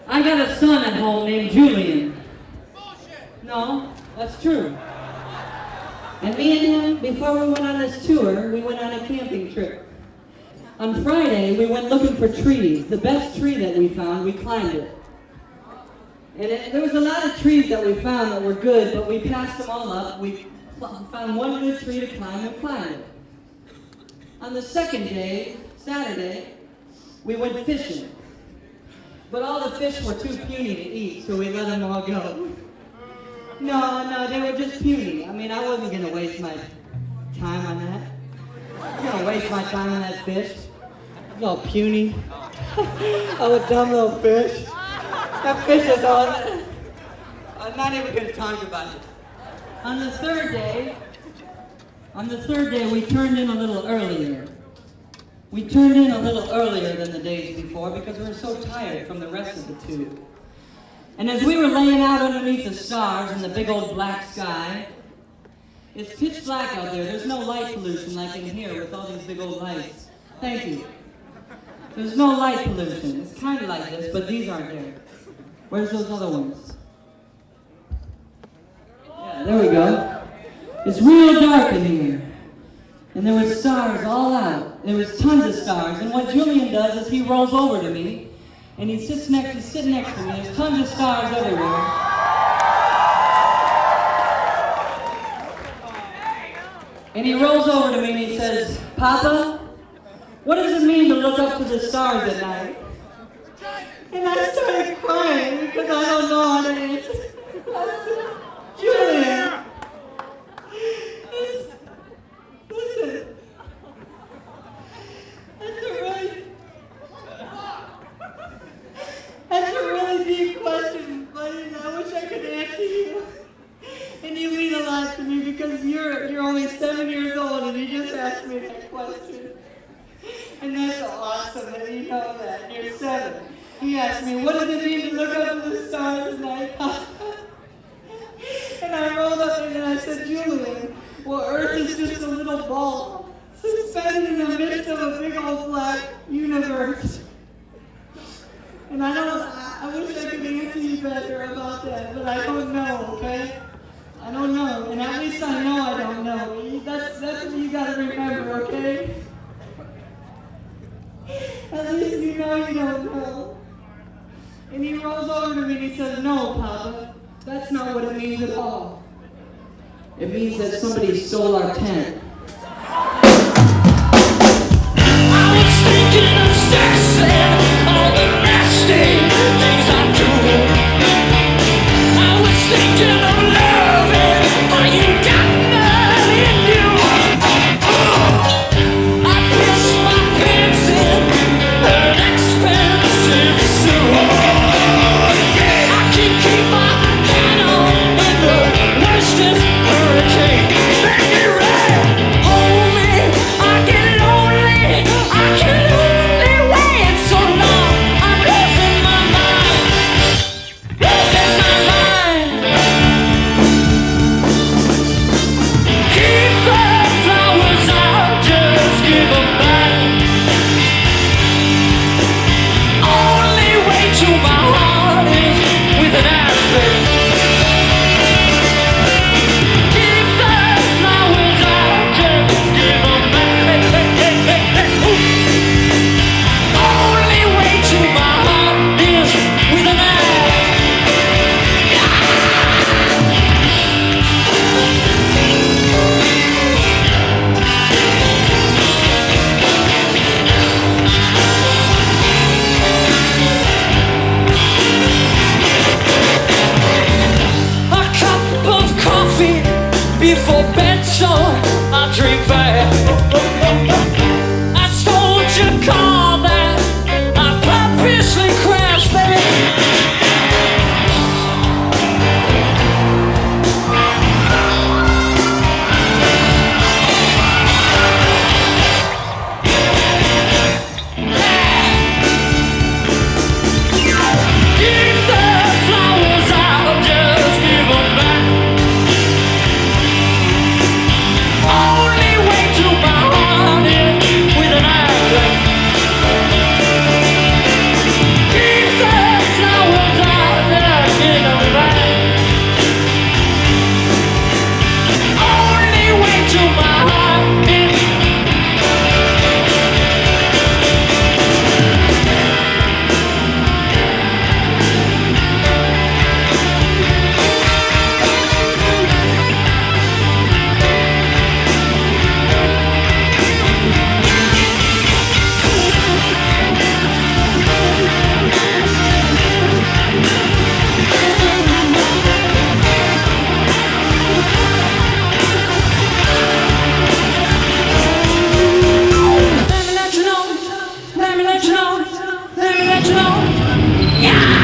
I got a son at home named Julian. No, that's true. And me and him, before we went on this tour, we went on a camping trip. On Friday, we went looking for trees. The best tree that we found, we climbed it. And there was a lot of trees that we found that were good, but we passed them all up. We found one good tree to climb and climbed it. On the second day, Saturday, we went fishing. But all the fish were too puny to eat, so we let them all go. No, they were just puny. I mean, I wasn't going to waste my time on that. I was going to waste my time on that fish. It was all puny. Oh, a dumb little fish. That fish is all... I'm not even going to talk about it. On the third day, we turned in a little earlier. We turned in a little earlier than the days before because we were so tired from the rest of the tour. And as we were laying out underneath the stars in the big old black sky, it's pitch black out there. There's no light pollution like in here with all these big old lights. Thank you. There's no light pollution. It's kind of like this, but these aren't there. Where's those other ones? Yeah, there we go. It's real dark in here. And there were stars all out. There was tons of stars. And what Julian does is he rolls over to me, and he's sitting next to me. There's tons of stars everywhere. And he rolls over to me and he says, "Papa, what does it mean to look up to the stars at night?" And I started crying because I don't know how to answer. Julian, listen, that's a really deep question, buddy, and I wish I could answer you. And you mean a lot to me because you're only 7 years old and you just asked me that question. And that's awesome that you know that. You're 7. He asked me, what does it mean to look up to the stars at night? And I rolled up and I said, Julian, well, Earth is just a little ball suspended in the midst of a big old black universe. And I wish I could answer you better about that, but I don't know, okay? I don't know, and at least I know I don't know. That's what you gotta remember, okay? At least you know you don't know. And he rolls over to me and he says, no, Papa, that's not what it means at all. It means that somebody stole our tent. I was thinking of sex and all the nasty things I do. I was thinking of love and how you got none in you. I pissed my pants in an expensive suit. I can keep my hat on in the worstest hurricane. Make me red. don't. Yeah.